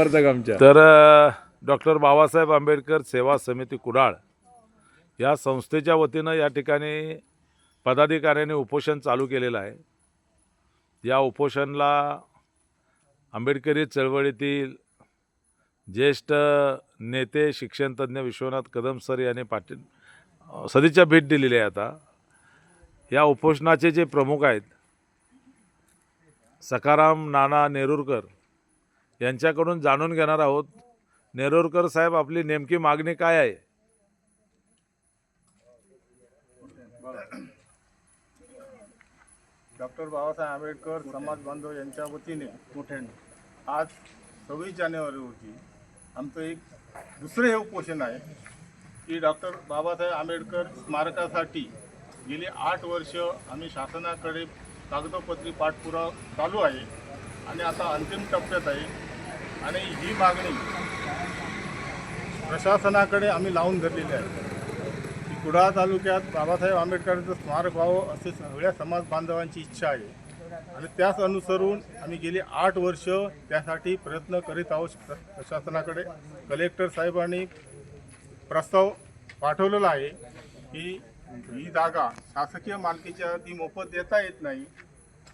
समर्थक आमच्या. तर डॉक्टर बाबासाहेब आंबेडकर सेवा समिती कुडाळ या संस्थेच्या वतीनं या ठिकाणी पदाधिकाऱ्यांनी उपोषण चालू केलेलं आहे. या उपोषणला आंबेडकरी चळवळीतील ज्येष्ठ नेते शिक्षणतज्ञ विश्वनाथ कदम सर यांनी सदिच्छा भेट दिलेली आहे. आता या उपोषणाचे जे प्रमुख आहेत सखाराम नाना नेरुरकर यांच्याकडून जाणून घेणार आहोत. नेरुरकर साहेब, आपली नेमकी मागणी काय आहे? डॉक्टर बाबासाहेब आंबेडकर समाज बांधव यांच्या वतीने आज 26 जानेवारी रोजी आमचं एक दुसरं हे उपोषण आहे की डॉक्टर बाबासाहेब आंबेडकर स्मारकासाठी गेली 8 वर्ष आम्ही शासनाकडे कागदोपत्री पाठपुरावा चालू आहे आणि आता अंतिम टप्प्यात आहे. आणि ही मागणी प्रशासनाकडे आम्ही लावून धरलेली आहे की कुडाळ तालुक्यात बाबासाहेब आंबेडकरांचं स्मारक व्हावं असे सगळ्या समाज बांधवांची इच्छा आहे. आणि त्याच अनुसरून आम्ही गेली 8 वर्ष त्यासाठी प्रयत्न करीत आहोत. प्रशासनाकडे कलेक्टर साहेबांनी प्रस्ताव पाठवलेला आहे की ही जागा शासकीय मालकीच्या ती मोफत देता येत नाही,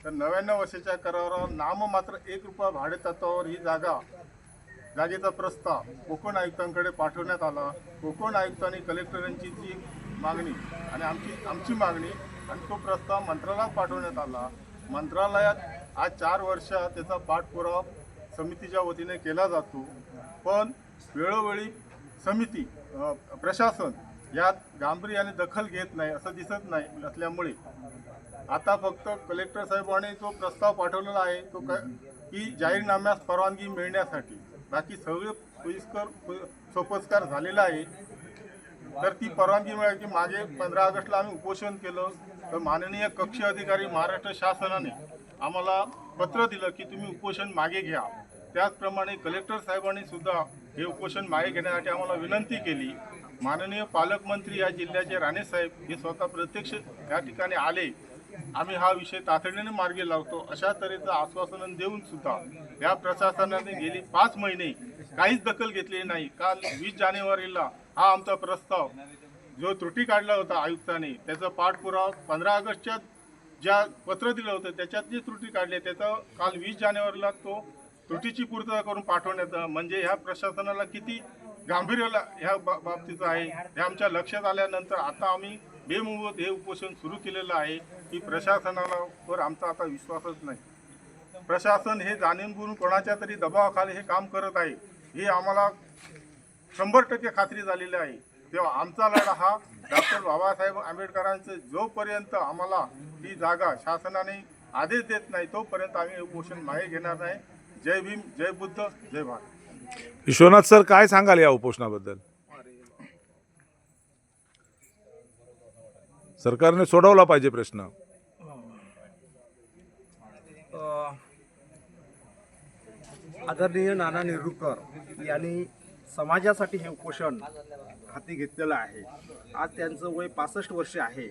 तर 99 वर्षाच्या करारावर नाममात्र 1 रुपया भाडे तत्वावर ही जागेचा प्रस्ताव कोकण आयुक्तांकडे पाठवण्यात आला. कोकण आयुक्तांनी कलेक्टरांची जी मागणी आणि आमची मागणी आणि तो प्रस्ताव मंत्रालयात पाठवण्यात आला. मंत्रालयात आज 4 वर्ष त्याचा पाठपुरावा समितीच्या वतीने केला जातो, पण वेळोवेळी समिती प्रशासन यात गांभीर्याने दखल घेत नाही असं दिसत नाही असल्यामुळे आता फक्त कलेक्टर साहेबांनी जो प्रस्ताव पाठवलेला आहे तो की जाहीरनाम्यास परवानगी मिळण्यासाठी, बाकी सगळे सोपस्कार झालेला आहे. तर ती परवानगी मिळाली की मागे 15 ऑगस्टला आम्ही उपोषण केलं, तर माननीय कक्षी अधिकारी महाराष्ट्र शासनाने आम्हाला पत्र दिलं की तुम्ही उपोषण मागे घ्या. त्याचप्रमाणे कलेक्टर साहेबांनी सुद्धा हे उपोषण मागे घेण्यासाठी आम्हाला विनंती केली. माननीय पालकमंत्री या जिल्ह्याचे राणे साहेब हे स्वतः प्रत्यक्ष या ठिकाणी आले. आम्ही हा विषय तातडीने मार्गी लावतो अशा तऱ्हेचं आश्वासन देऊन सुद्धा या प्रशासनाने गेली 5 महिने काहीच दखल घेतलेली नाही. काल 20 जानेवारीला हा आमचा प्रस्ताव जो त्रुटी काढला होता आयुक्तांनी त्याचा पाठपुरावा 15 ऑगस्टच्या ज्या पत्र दिलं होतं त्याच्यात जे त्रुटी काढले त्याचा काल 20 जानेवारीला तो त्रुटीची पूर्तता करून पाठवण्यात, म्हणजे ह्या प्रशासनाला किती गांभीर्याला ह्या बाबतीचं आहे हे आमच्या लक्षात आल्यानंतर आता आम्ही बेमुदत हे उपोषण सुरू केलेलं आहे की प्रशासनावर आमचा आता विश्वासच नाही. प्रशासन हे जाणून कोणाच्या तरी दबावाखाली हे काम करत आहे हे आम्हाला 100% खात्री झालेली आहे. तेव्हा आमचा लढा हा डॉक्टर बाबासाहेब आंबेडकरांचं जोपर्यंत आम्हाला ही जागा शासनाने आदेश देत नाही तोपर्यंत आम्ही उपोषण मागे घेणार नाही. जय भीम, जय बुद्ध, जय भारत. विश्वनाथ सर, काय सांगाल या उपोषणाबद्दल? सरकारने सोडवला पाहिजे प्रश्न. आदरणीय नाना नेरुरकर यांनी समाजासाठी हे उपोषण हाती घेतलेलं आहे. आज त्यांचं वय 65 वर्ष आहे,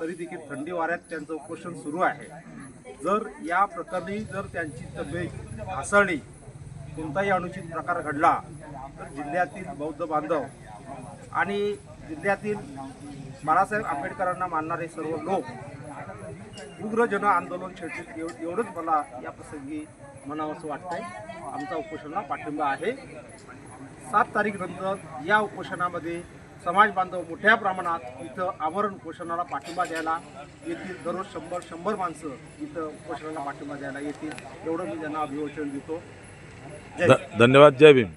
तरी देखील थंडी वाऱ्यात त्यांचं उपोषण सुरू आहे. जर या प्रकरणी जर त्यांची तब्येत ढासळली, कोणताही अनुचित प्रकार घडला तर जिल्ह्यातील बौद्ध बांधव आणि जिल्ह्यातील बाळासाहेब आंबेडकरांना मानणारे सर्व लोक उग्र जन आंदोलन छेडतील एवढंच मला या प्रसंगी म्हणावंसं वाटतंय. आमचा उपोषणाला पाठिंबा आहे. 7 तारीखनंतर या उपोषणामध्ये समाज बांधव मोठ्या प्रमाणात इथं आमरण उपोषणाला पाठिंबा द्यायला येतील. दररोज 100 माणसं इथं उपोषणाला पाठिंबा द्यायला येतील, एवढं मी त्यांना अभिवचन देतो. धन्यवाद. जय भीम.